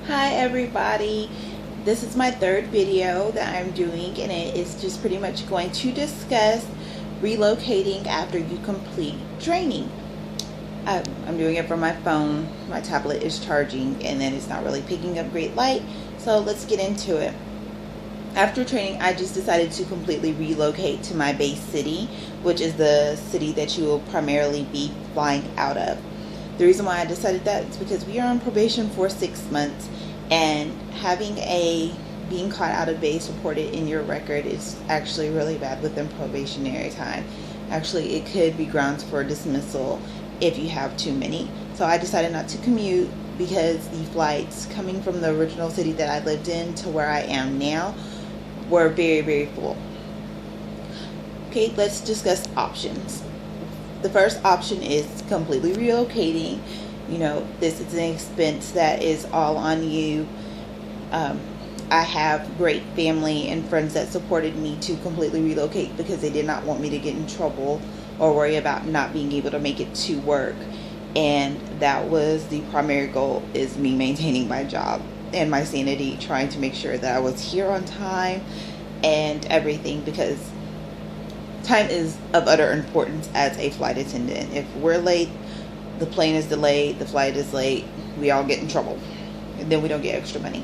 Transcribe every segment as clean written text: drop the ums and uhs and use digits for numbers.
Hi everybody, this is my third video that I'm doing, and it is just pretty much going to discuss relocating after you complete training. I'm doing it from my phone. My tablet is charging and then it's not really picking up great light, so let's get into it. After training, I just decided to completely relocate to my base city, which is the city that you will primarily be flying out of. The reason why I decided that is because we are on probation for 6 months, and having a being caught out of base reported in your record is actually really bad within probationary time. Actually, it could be grounds for dismissal if you have too many. So I decided not to commute because the flights coming from the original city that I lived in to where I am now were very full. Okay, let's discuss options. The first option is completely relocating. This is an expense that is all on you. I have great family and friends that supported me to completely relocate because they did not want me to get in trouble or worry about not being able to make it to work. And that was the primary goal, is me maintaining my job and my sanity, trying to make sure that I was here on time and everything, because time is of utter importance as a flight attendant. If we're late, the plane is delayed, the flight is late, we all get in trouble, and then we don't get extra money.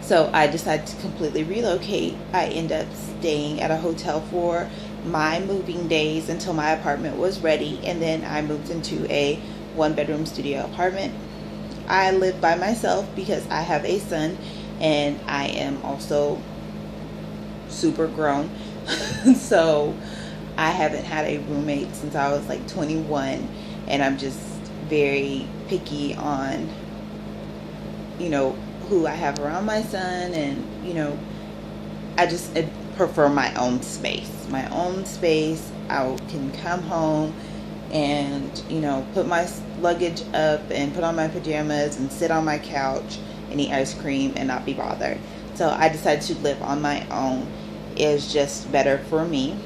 So I decided to completely relocate. I ended up staying at a hotel for my moving days until my apartment was ready, and then I moved into a 1-bedroom studio apartment. I live by myself because I have a son, and I am also super grown. So I haven't had a roommate since I was like 21, and I'm just very picky on who I have around my son, and I just prefer my own space. I can come home and put my luggage up and put on my pajamas and sit on my couch and eat ice cream and not be bothered. So I decided to live on my own. Is just better for me.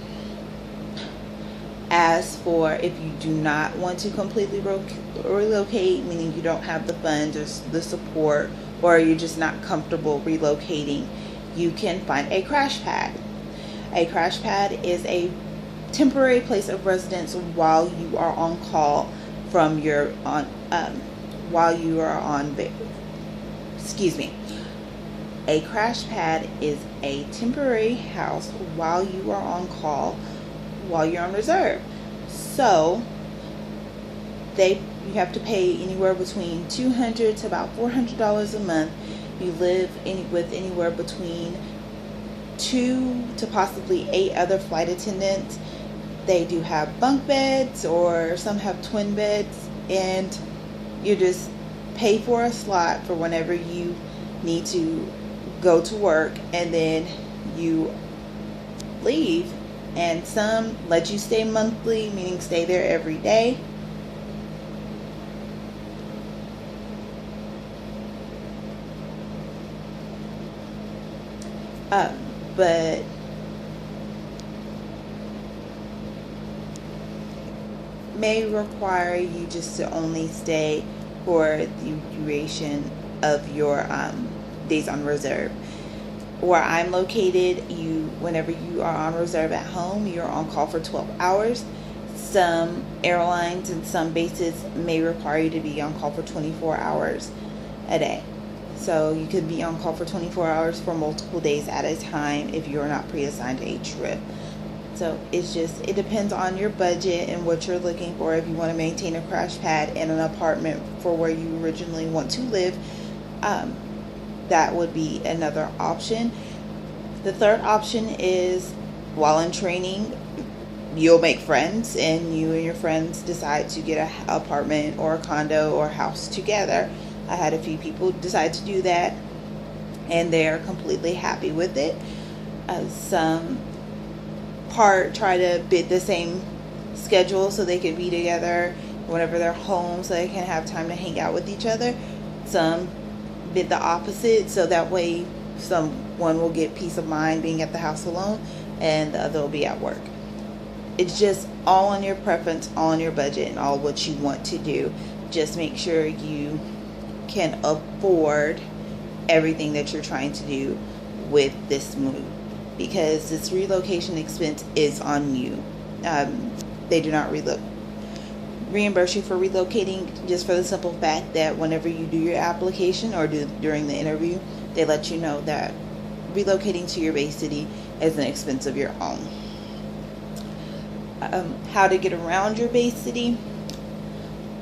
As for if you do not want to completely relocate, meaning you don't have the funds or the support, or you're just not comfortable relocating, you can find a crash pad. A crash pad is a temporary place of residence while you are on call from your while you are on the A crash pad is a temporary house while you are on call, while you're on reserve. So you have to pay anywhere between $200 to about $400 a month. You live with anywhere between 2 to possibly 8 other flight attendants. They do have bunk beds, or some have twin beds, and you just pay for a slot for whenever you need to go to work, and then you leave. And some let you stay monthly, meaning stay there every day. But may require you just to only stay for the duration of your days on reserve. Where I'm located, whenever you are on reserve at home, you're on call for 12 hours. Some airlines and some bases may require you to be on call for 24 hours a day. So you could be on call for 24 hours for multiple days at a time if you're not pre-assigned a trip. So it depends on your budget and what you're looking for. If you want to maintain a crash pad in an apartment for where you originally want to live, that would be another option. The third option is, while in training, you'll make friends, and you and your friends decide to get an apartment or a condo or house together. I had a few people decide to do that, and they're completely happy with it. Some try to bid the same schedule so they can be together whenever they're home, so they can have time to hang out with each other. Some bid the opposite, so that way someone will get peace of mind being at the house alone and the other will be at work. It's just all on your preference, all on your budget, and all what you want to do. Just make sure you can afford everything that you're trying to do with this move, because this relocation expense is on you. They do not reimburse you for relocating, just for the simple fact that whenever you do your application or during the interview, they let you know that relocating to your base city is an expense of your own. How to get around your base city?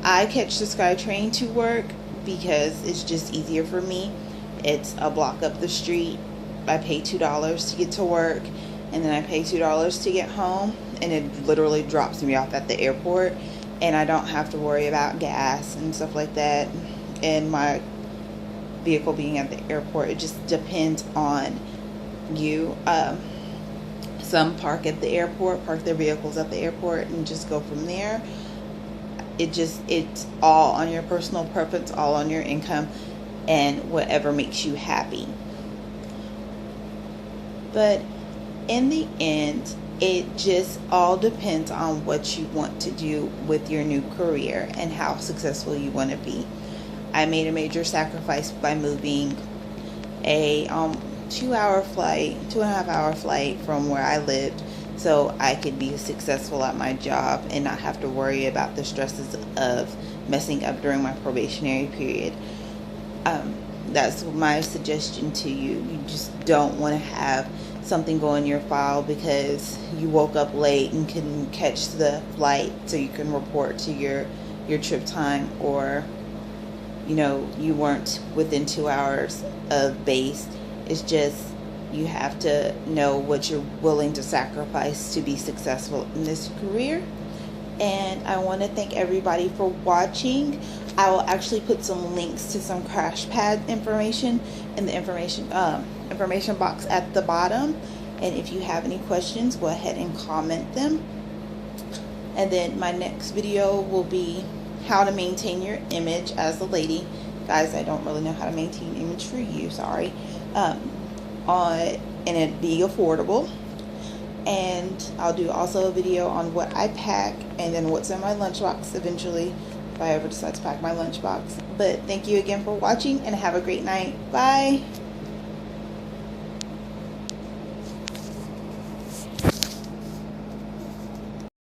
I catch the SkyTrain to work because it's just easier for me. It's a block up the street. I pay $2 to get to work, and then I pay $2 to get home, and it literally drops me off at the airport, and I don't have to worry about gas and stuff like that and my vehicle being at the airport. It just depends on you. Some park at the airport, park their vehicles at the airport, and just go from there. It's all on your personal preference, all on your income, and whatever makes you happy. But in the end, it just all depends on what you want to do with your new career and how successful you want to be. I made a major sacrifice by moving a 2.5-hour flight from where I lived, so I could be successful at my job and not have to worry about the stresses of messing up during my probationary period. That's my suggestion to you. You just don't want to have something go in your file because you woke up late and couldn't catch the flight so you can report to your trip time, or you weren't within 2 hours of base. It's just, you have to know what you're willing to sacrifice to be successful in this career. And I want to thank everybody for watching. I will actually put some links to some crash pad information in the information box at the bottom. And if you have any questions, go ahead and comment them. And then my next video will be how to maintain your image as a lady. Guys, I don't really know how to maintain image for you, sorry. And it be affordable. And I'll do also a video on what I pack and then what's in my lunchbox eventually, if I ever decide to pack my lunchbox. But thank you again for watching, and have a great night. Bye.